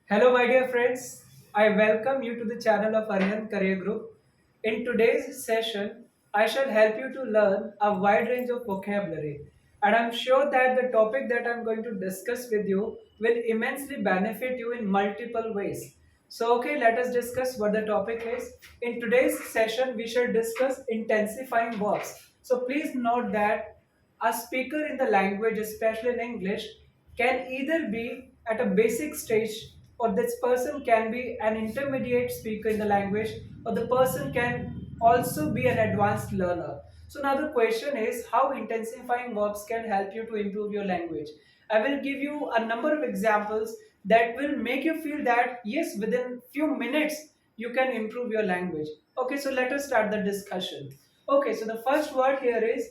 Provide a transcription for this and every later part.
Hello, my dear friends. I welcome you to the channel of Arihant Career Group. In today's session, I shall help you to learn a wide range of vocabulary. And I'm sure that the topic that I'm going to discuss with you will immensely benefit you in multiple ways. So, okay, let us discuss what the topic is. In today's session, we shall discuss intensifying verbs. So, please note that a speaker in the language, especially in English, can either be at a basic stage, or this person can be an intermediate speaker in the language, or the person can also be an advanced learner. So now the question is how intensifying verbs can help you to improve your language. I will give you a number of examples that will make you feel that yes, within few minutes you can improve your language. Okay, so let us start the discussion. Okay, so the first word here is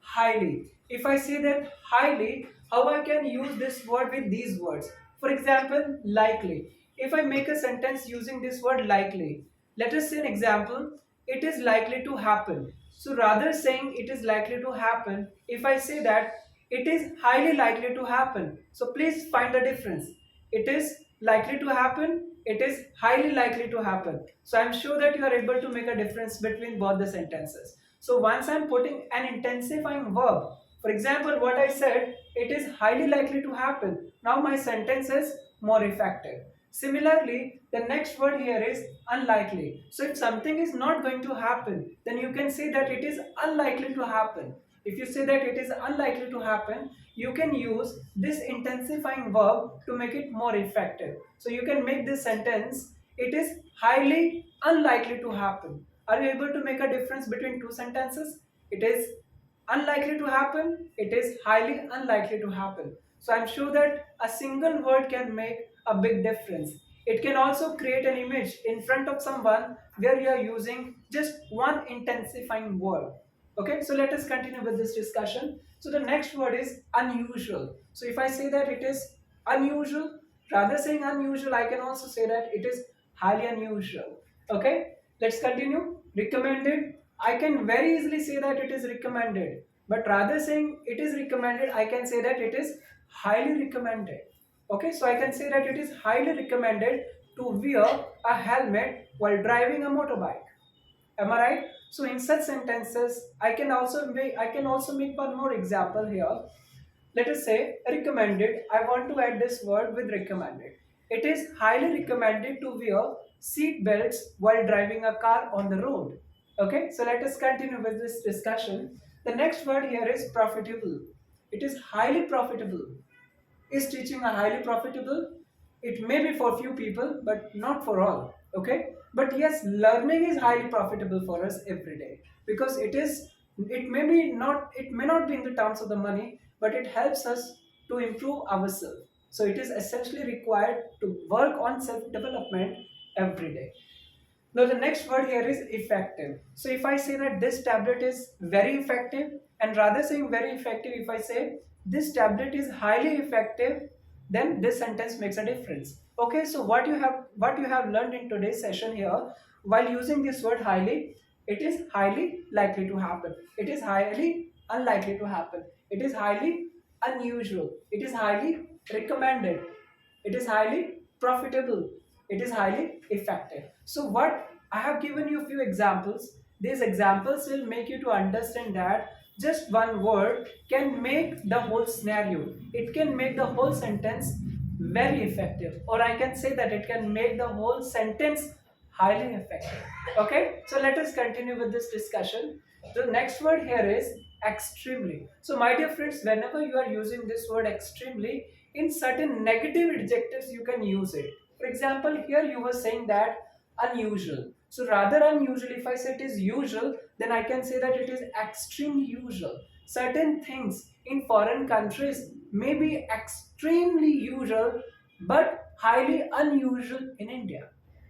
highly. If I say that highly, how I can use this word with these words? For example, likely. If I make a sentence using this word likely, let us say an example, it is likely to happen. So rather saying it is likely to happen, if I say that it is highly likely to happen. So please find the difference. It is likely to happen, it is highly likely to happen. So I'm sure that you are able to make a difference between both the sentences. So once I'm putting an intensifying verb, for example, what I said, it is highly likely to happen. Now my sentence is more effective. Similarly, the next word here is unlikely. So if something is not going to happen, then you can say that it is unlikely to happen. If you say that it is unlikely to happen, you can use this intensifying verb to make it more effective. So you can make this sentence, it is highly unlikely to happen. Are you able to make a difference between two sentences? It is unlikely to happen, it is highly unlikely to happen. So I'm sure that a single word can make a big difference. It can also create an image in front of someone where you are using just one intensifying word. Okay, so let us continue with this discussion. So the next word is unusual. So if I say that it is unusual, rather saying unusual, I can also say that it is highly unusual. Okay, let's continue. Recommended, I can very easily say that it is recommended, but rather saying it is recommended, I can say that it is highly recommended. Okay, so I can say that it is highly recommended to wear a helmet while driving a motorbike. Am I right? So in such sentences, I can also make one more example here. Let us say recommended. I want to add this word with recommended. It is highly recommended to wear seat belts while driving a car on the road. Okay, so let us continue with this discussion. The next word here is profitable. It is highly profitable. Is teaching a highly profitable? It may be for few people, but not for all. Okay, but yes, learning is highly profitable for us every day because it may not be in the terms of the money, but it helps us to improve ourselves. So it is essentially required to work on self development every day. Now the next word here is effective. So if I say that this tablet is very effective, and rather saying very effective, if I say this tablet is highly effective, then this sentence makes a difference. Okay, so what you have learned in today's session here, while using this word highly, it is highly likely to happen. It is highly unlikely to happen. It is highly unusual. It is highly recommended. It is highly profitable. It is highly effective. So what I have given you a few examples. These examples will make you to understand that just one word can make the whole scenario. It can make the whole sentence very effective, or I can say that it can make the whole sentence highly effective. Okay, so let us continue with this discussion. The next word here is extremely. So my dear friends, whenever you are using this word extremely, in certain negative adjectives you can use it. For example, here you were saying that unusual. So rather unusual, if I say it is usual, then I can say that it is extremely usual. Certain things in foreign countries may be extremely usual but highly unusual in India.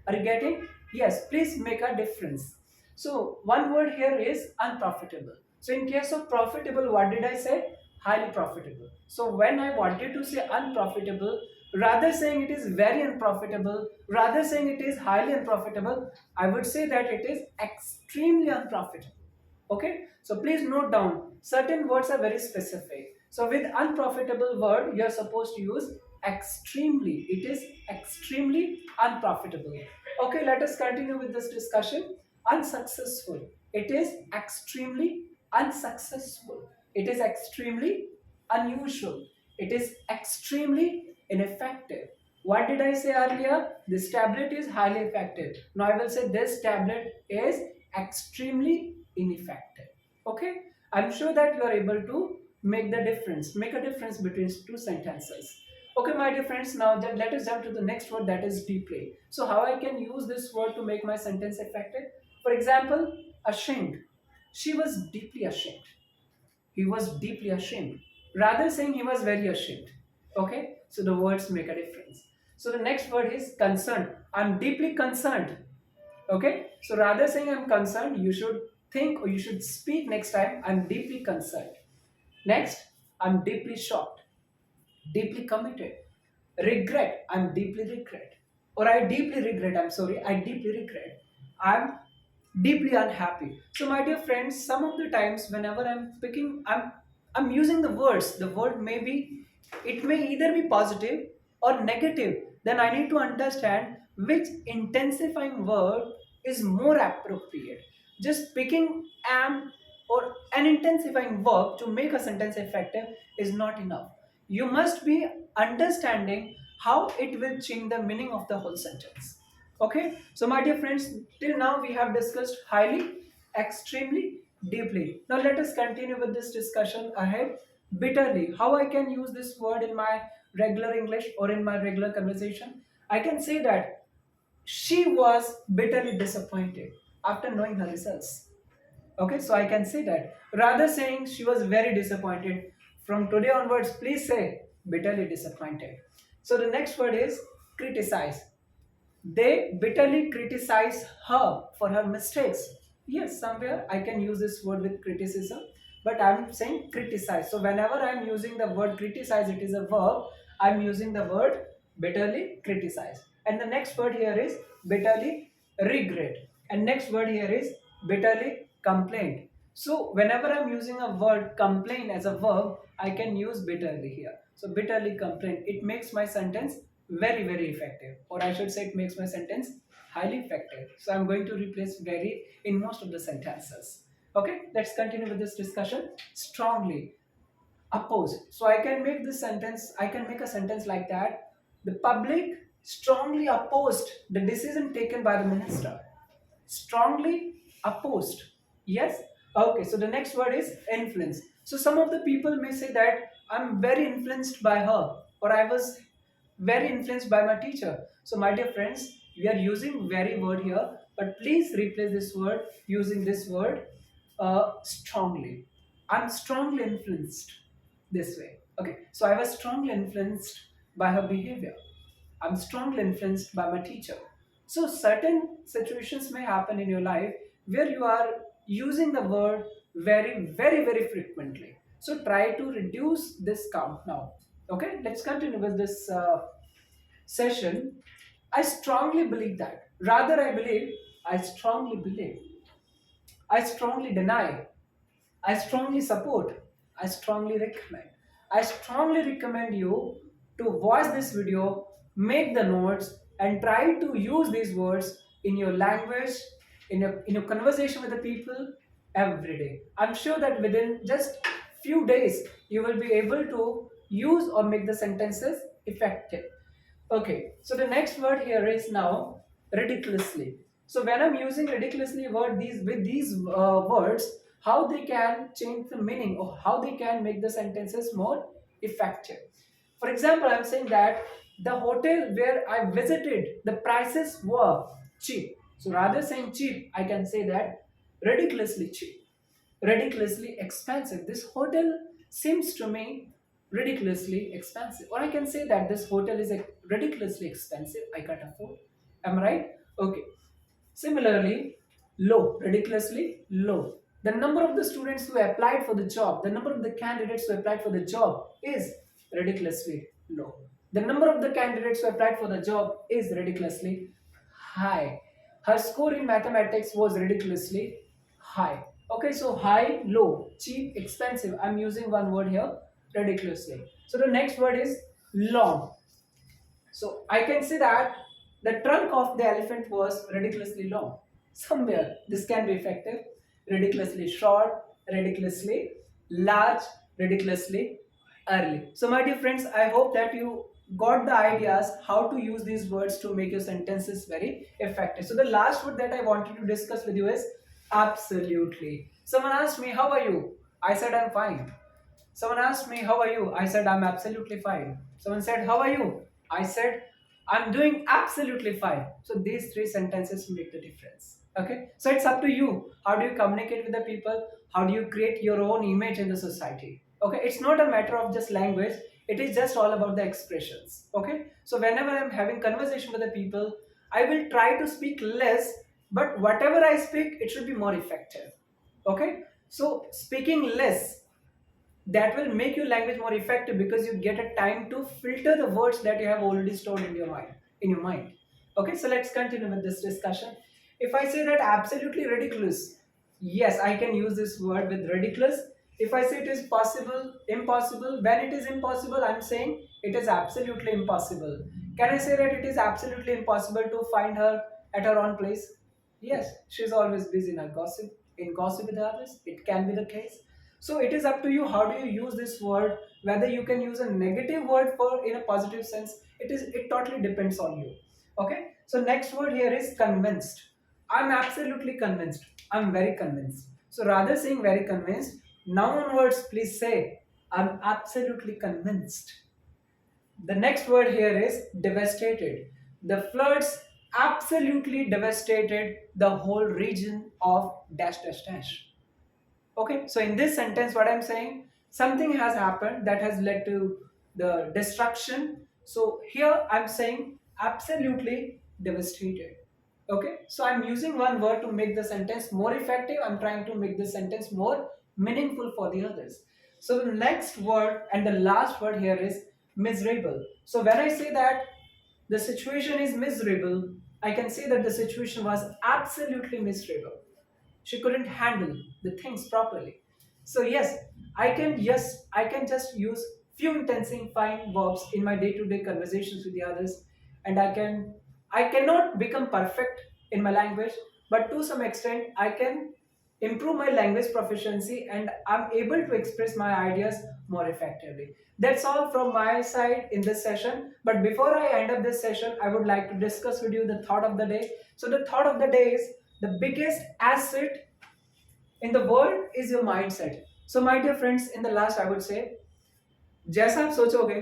Are you getting? Yes, please make a difference. So one word here is unprofitable. So in case of profitable, what did I say? Highly profitable. So when I wanted to say unprofitable, rather saying it is very unprofitable, rather saying it is highly unprofitable, I would say that it is extremely unprofitable. Okay, so please note down, certain words are very specific. So with unprofitable word, you are supposed to use extremely. It is extremely unprofitable. Okay, let us continue with this discussion. Unsuccessful. It is extremely unsuccessful. It is extremely unusual. It is extremely ineffective. What did I say earlier? This tablet is highly effective. Now I will say this tablet is extremely ineffective. Okay, I'm sure that you are able to make a difference between two sentences. Okay, my dear friends, now then let us jump to the next word, that is deeply. So how I can use this word to make my sentence effective? For example, ashamed. She was deeply ashamed. He was deeply ashamed. Rather saying he was very ashamed. Okay, so the words make a difference. So the next word is concerned. I'm deeply concerned. Okay, so rather saying I'm concerned, you should think or you should speak next time, I'm deeply concerned. Next, I'm deeply shocked, deeply committed. Regret, I'm deeply regret. Or I deeply regret, I'm sorry, I deeply regret. I'm deeply unhappy. So my dear friends, some of the times whenever I'm speaking, I'm using the words. The word may be, it may either be positive or negative. Then I need to understand which intensifying word is more appropriate. Just picking am or an intensifying verb to make a sentence effective is not enough. You must be understanding how it will change the meaning of the whole sentence. Okay, so my dear friends, till now we have discussed highly, extremely, deeply. Now let us continue with this discussion ahead. Bitterly, how I can use this word in my regular English or in my regular conversation? I can say that she was bitterly disappointed after knowing her results. Okay, so I can say that. Rather saying she was very disappointed, from today onwards, please say bitterly disappointed. So the next word is criticize. They bitterly criticize her for her mistakes. Yes, somewhere I can use this word with criticism, but I'm saying criticize. So whenever I'm using the word criticize, it is a verb. I'm using the word bitterly criticize. And the next word here is bitterly regret. And next word here is bitterly complain. So whenever I'm using a word complain as a verb, I can use bitterly here. So bitterly complain. It makes my sentence very effective, or I should say it makes my sentence highly effective. So I'm going to replace very in most of the sentences. Okay, let's continue with this discussion. Strongly oppose. So I can make this sentence, I can make a sentence like that: the public strongly opposed the decision taken by the minister. Strongly opposed. Yes. Okay, so the next word is influence. So some of the people may say that I'm very influenced by her, or I was very influenced by my teacher. So my dear friends, we are using very word here, but please replace this word using this word strongly. I'm strongly influenced this way. Okay, so I was strongly influenced by her behavior. I'm strongly influenced by my teacher. So certain situations may happen in your life where you are using the word very frequently. So try to reduce this count now. Okay, let's continue with this session. I strongly believe that. Rather, I believe, I strongly believe. I strongly deny. I strongly support. I strongly recommend. I strongly recommend you to watch this video, make the notes, and try to use these words in your language, in your conversation with the people every day. I'm sure that within just few days, you will be able to use or make the sentences effective. Okay, so the next word here is now ridiculously. So when I'm using ridiculously word these with these words, how they can change the meaning or how they can make the sentences more effective. For example, I'm saying that the hotel where I visited, the prices were cheap. So rather saying cheap, I can say that ridiculously cheap, ridiculously expensive. This hotel seems to me ridiculously expensive. Or I can say that this hotel is ridiculously expensive. I can't afford. Am I right? Okay. Similarly, low, ridiculously low. The number of the students who applied for the job, the number of the candidates who applied for the job is ridiculously low. The number of the candidates who applied for the job is ridiculously high. Her score in mathematics was ridiculously high. Okay, so high, low, cheap, expensive. I'm using one word here, ridiculously. So the next word is long. So I can say that the trunk of the elephant was ridiculously long. Somewhere this can be effective. Ridiculously short, ridiculously large, ridiculously early. So my dear friends, I hope that you got the ideas how to use these words to make your sentences very effective. So the last word that I wanted to discuss with you is absolutely. Someone asked me, how are you? I said, I'm fine. Someone asked me, how are you? I said, I'm absolutely fine. Someone said, how are you? I said, I'm doing absolutely fine. So these three sentences make the difference. Okay. So it's up to you. How do you communicate with the people? How do you create your own image in the society? Okay. It's not a matter of just language. It is just all about the expressions. Okay. So whenever I'm having conversation with the people, I will try to speak less, but whatever I speak, it should be more effective. Okay. So speaking less, that will make your language more effective because you get a time to filter the words that you have already stored in your mind. Okay, so let's continue with this discussion. If I say that absolutely ridiculous, yes, I can use this word with ridiculous. If I say it is possible, impossible, when it is impossible, I'm saying it is absolutely impossible. Can I say that it is absolutely impossible to find her at her own place? Yes, she's always busy in gossip with others. It can be the case. So it is up to you how do you use this word, whether you can use a negative word for in a positive sense. It totally depends on you. Okay, so next word here is convinced. I'm absolutely convinced. I'm very convinced. So rather saying very convinced, now onwards please say I'm absolutely convinced. The next word here is devastated. The floods absolutely devastated the whole region of dash dash dash. Okay, so in this sentence, what I'm saying, something has happened that has led to the destruction. So here I'm saying absolutely devastated. Okay, so I'm using one word to make the sentence more effective. I'm trying to make the sentence more meaningful for the others. So the next word and the last word here is miserable. So when I say that the situation is miserable, I can say that the situation was absolutely miserable. She couldn't handle the things properly. So yes, I can just use few intensifying verbs in my day-to-day conversations with the others, and I cannot become perfect in my language, but to some extent I can improve my language proficiency and I'm able to express my ideas more effectively. That's all from my side in this session. But before I end up this session, I would like to discuss with you the thought of the day. So the thought of the day is the biggest asset in the world is your mindset. So my dear friends, in the last I would say, जैसा आप सोचोगे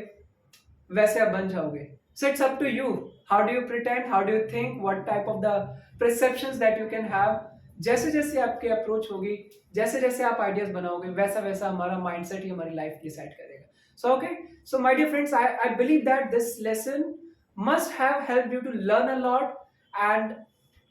वैसे आप बन जाओगे. So it's up to you. How do you pretend? How do you think? What type of the perceptions that you can have? जैसे जैसे आपकी अप्रोच होगी, जैसे जैसे आप आइडियाज बनाओगे, वैसा वैसा हमारा माइंडसेट ही हमारी लाइफ डिसाइड करेगा. So okay, so my dear friends, I believe that this lesson must have helped you to learn a lot. And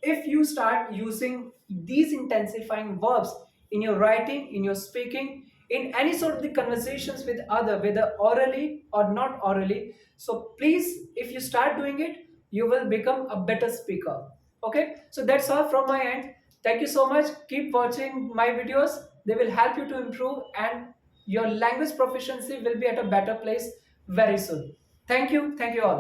if you start using these intensifying verbs in your writing, in your speaking, in any sort of the conversations with other, whether orally or not orally, so please, if you start doing it, you will become a better speaker. Okay, so that's all from my end. Thank you so much. Keep watching my videos. They will help you to improve, and your language proficiency will be at a better place very soon. Thank you. Thank you all.